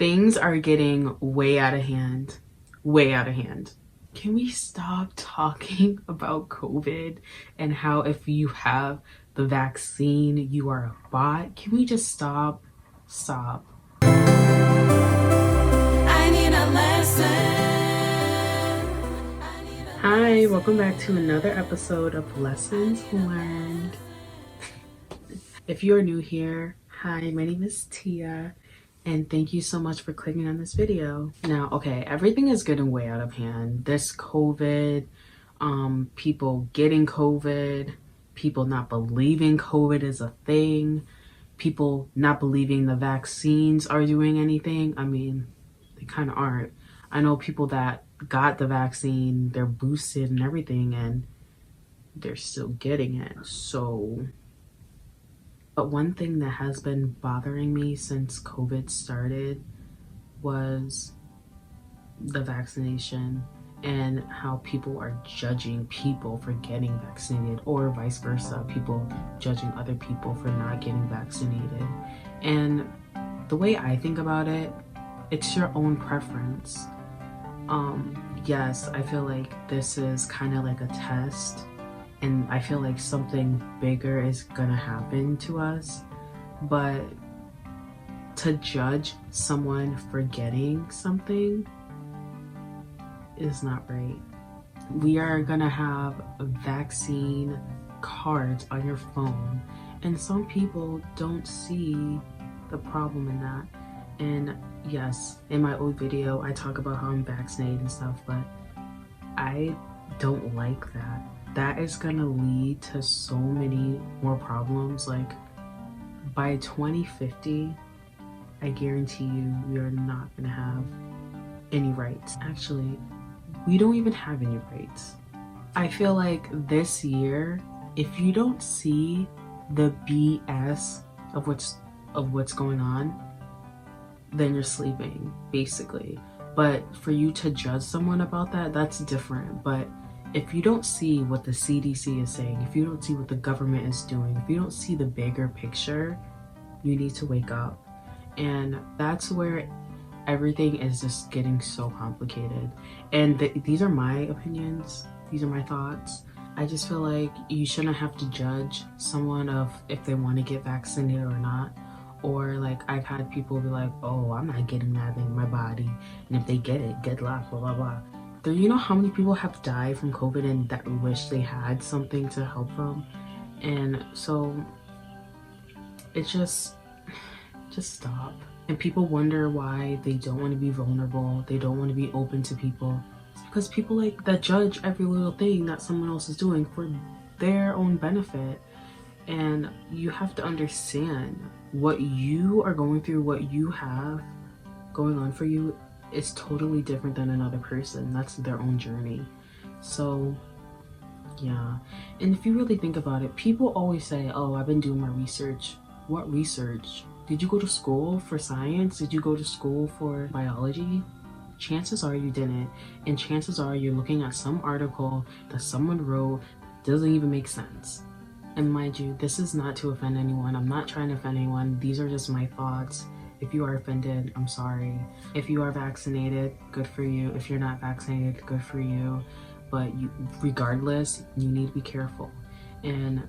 Things are getting way out of hand. Way out of hand. Can we stop talking about COVID and how if you have the vaccine, you are a bot? Can we just stop? Stop. I need a lesson. Hi, welcome back to another episode of Lessons Learned. If you are new here, hi, my name is Tia, and thank you so much for clicking on this video. Now, okay, everything is getting way out of hand. This COVID, people getting COVID, people not believing COVID is a thing, people not believing the vaccines are doing anything. I mean, they kind of aren't. I know people that got the vaccine, they're boosted and everything, and they're still getting it. So, but one thing that has been bothering me since COVID started was the vaccination and how people are judging people for getting vaccinated, or vice versa, people judging other people for not getting vaccinated. And the way I think about it, it's your own preference. Yes, I feel like this is kind of like a test, and I feel like something bigger is gonna happen to us, but to judge someone for getting something is not right. We are gonna have vaccine cards on your phone, and some people don't see the problem in that. And yes, in my old video, I talk about how I'm vaccinated and stuff, but I don't like that. That is gonna lead to so many more problems. Like by 2050, I guarantee you, we are not gonna have any rights. Actually, we don't even have any rights. I feel like this year, if you don't see the BS of what's going on, then you're sleeping, basically. But for you to judge someone about that, that's different. But if you don't see what the CDC is saying, if you don't see what the government is doing, if you don't see the bigger picture, you need to wake up. And that's where everything is just getting so complicated. And these are my opinions, these are my thoughts. I just feel like you shouldn't have to judge someone of if they want to get vaccinated or not. Or like I've had people be like, oh, I'm not getting that in my body, and if they get it, good luck, blah blah blah. Do you know how many people have died from COVID and that wish they had something to help them? And so it's just stop. And people wonder why they don't want to be vulnerable, they don't want to be open to people. It's because people like that judge every little thing that someone else is doing for their own benefit. And you have to understand what you are going through, what you have going on for you is totally different than another person. That's their own journey. So yeah. And if you really think about it, people always say, oh, I've been doing my research. What research? Did you go to school for science? Did you go to school for biology? Chances are you didn't. And chances are you're looking at some article that someone wrote that doesn't even make sense. And mind you, this is not to offend anyone. I'm not trying to offend anyone. These are just my thoughts. If you are offended, I'm sorry. If you are vaccinated, good for you. If you're not vaccinated, good for you. But regardless, you need to be careful. And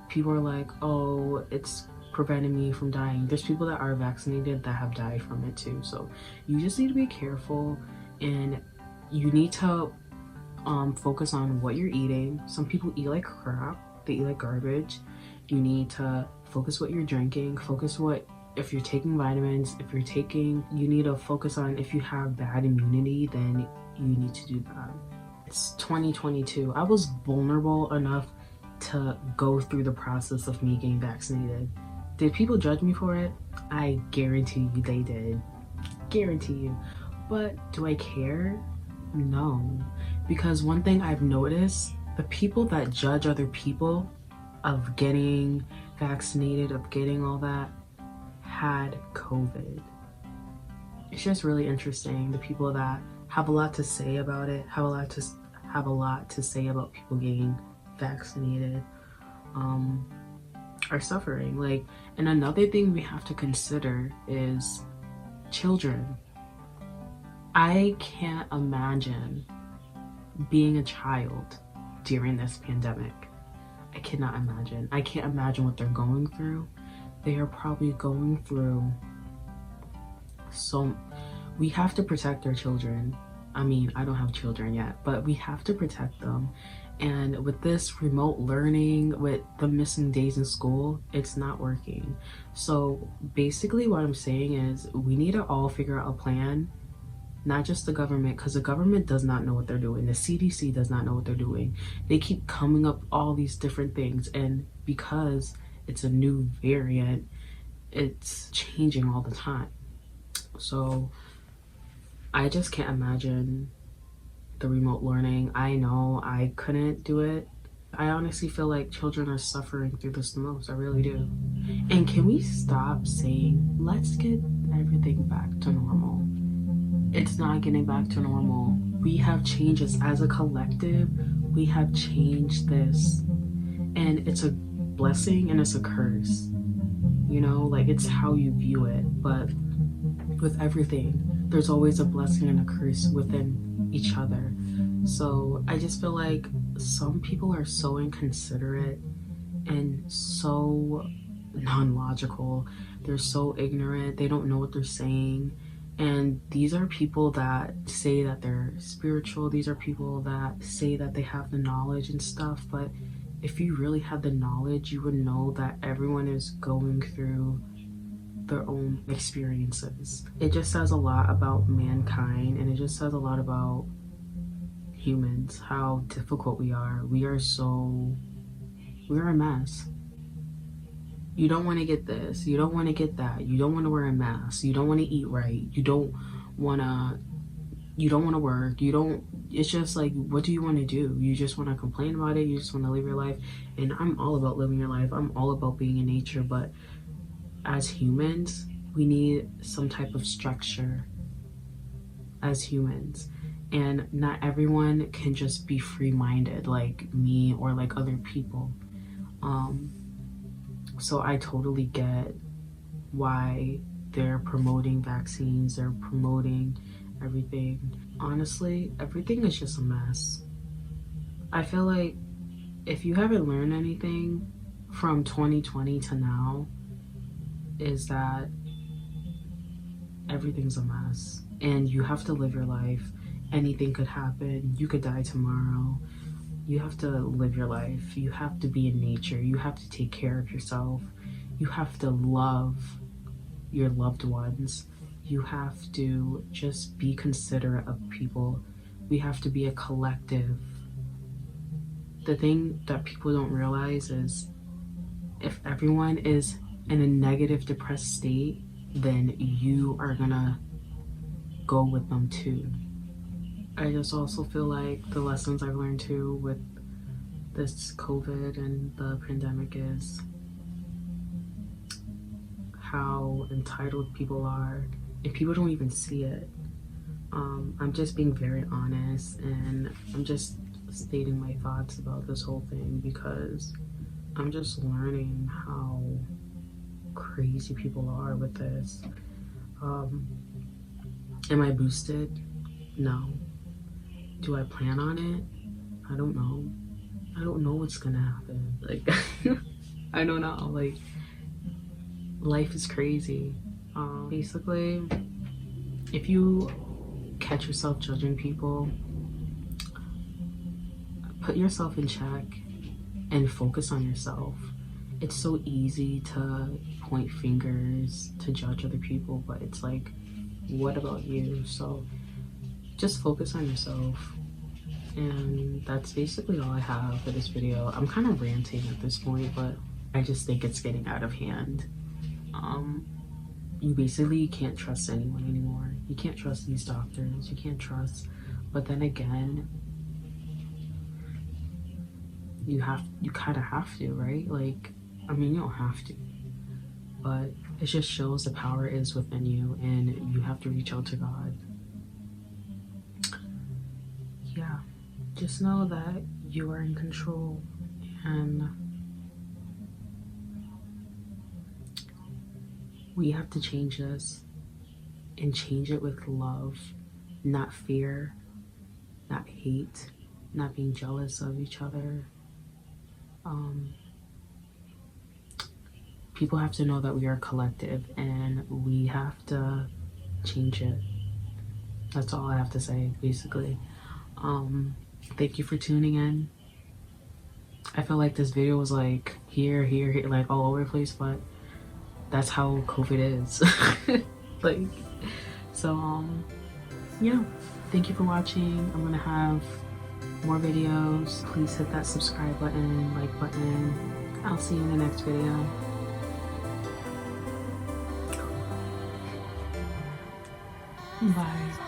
people are like, oh, it's preventing me from dying. There's people that are vaccinated that have died from it too. So you just need to be careful, and you need to focus on what you're eating. Some people eat like crap. They eat like garbage. You need to focus what you're drinking, focus what, if you're taking vitamins, you need to focus on if you have bad immunity, then you need to do that. It's 2022. I was vulnerable enough to go through the process of me getting vaccinated. Did people judge me for it? I guarantee you they did. Guarantee you. But do I care? No. Because one thing I've noticed, the people that judge other people of getting vaccinated, of getting all that, had COVID. It's just really interesting. The people that have a lot to say about it, have a lot to say about people getting vaccinated, are suffering. Like, and another thing we have to consider is children. I can't imagine being a child during this pandemic. I cannot imagine. I can't imagine what they're going through. They are probably going through so. We have to protect our children. I mean, I don't have children yet, but we have to protect them. And with this remote learning, with the missing days in school, it's not working. So basically, what I'm saying is we need to all figure out a plan, not just the government, because the government does not know what they're doing. The CDC does not know what they're doing. They keep coming up all these different things, and because it's a new variant, it's changing all the time. So I just can't imagine the remote learning. I know I couldn't do it. I honestly feel like children are suffering through this the most. I really do. And can we stop saying, let's get everything back to normal? It's not getting back to normal. We have changes as a collective. We have changed this. And it's a blessing and it's a curse. You know, like it's how you view it. But with everything, there's always a blessing and a curse within each other. So I just feel like some people are so inconsiderate and so non-logical. They're so ignorant. They don't know what they're saying. And these are people that say that they're spiritual. These are people that say that they have the knowledge and stuff. But if you really had the knowledge, you would know that everyone is going through their own experiences. It just says a lot about mankind, and it just says a lot about humans, how difficult we are. We're a mess. You don't want to get this, you don't want to get that, you don't want to wear a mask, you don't want to eat right, you don't want to work, it's just like, what do you want to do? You just want to complain about it, you just want to live your life. And I'm all about living your life, I'm all about being in nature, but as humans, we need some type of structure as humans. And not everyone can just be free-minded like me or like other people. So I totally get why they're promoting vaccines, they're promoting everything. Honestly, everything is just a mess. I feel like if you haven't learned anything from 2020 to now, is that everything's a mess and you have to live your life. Anything could happen. You could die tomorrow. You have to live your life. You have to be in nature. You have to take care of yourself. You have to love your loved ones. You have to just be considerate of people. We have to be a collective. The thing that people don't realize is if everyone is in a negative, depressed state, then you are gonna go with them too. I just also feel like the lessons I've learned too with this COVID and the pandemic is how entitled people are, and people don't even see it. I'm just being very honest, and I'm just stating my thoughts about this whole thing because I'm just learning how crazy people are with this. Am I boosted? No. Do I plan on it? I don't know. I don't know what's gonna happen. Like, I don't know. Like, life is crazy. Basically, if you catch yourself judging people, put yourself in check and focus on yourself. It's so easy to point fingers, to judge other people, but it's like, what about you? So just focus on yourself. And that's basically all I have for this video. I'm kind of ranting at this point, but I just think it's getting out of hand. You basically can't trust anyone anymore. You can't trust these doctors. You can't trust, but then again, you kind of have to, right? Like, I mean, you don't have to, but it just shows the power is within you and you have to reach out to God. Yeah, just know that you are in control, and we have to change this. and change it with love, not fear, not hate, not being jealous of each other. People have to know that we are collective and we have to change it. That's all I have to say, basically. Thank you for tuning in. I feel like this video was like here, like all over the place, but that's how COVID is. Like, so yeah. Thank you for watching. I'm gonna have more videos. Please hit that subscribe button, like button. I'll see you in the next video. Bye.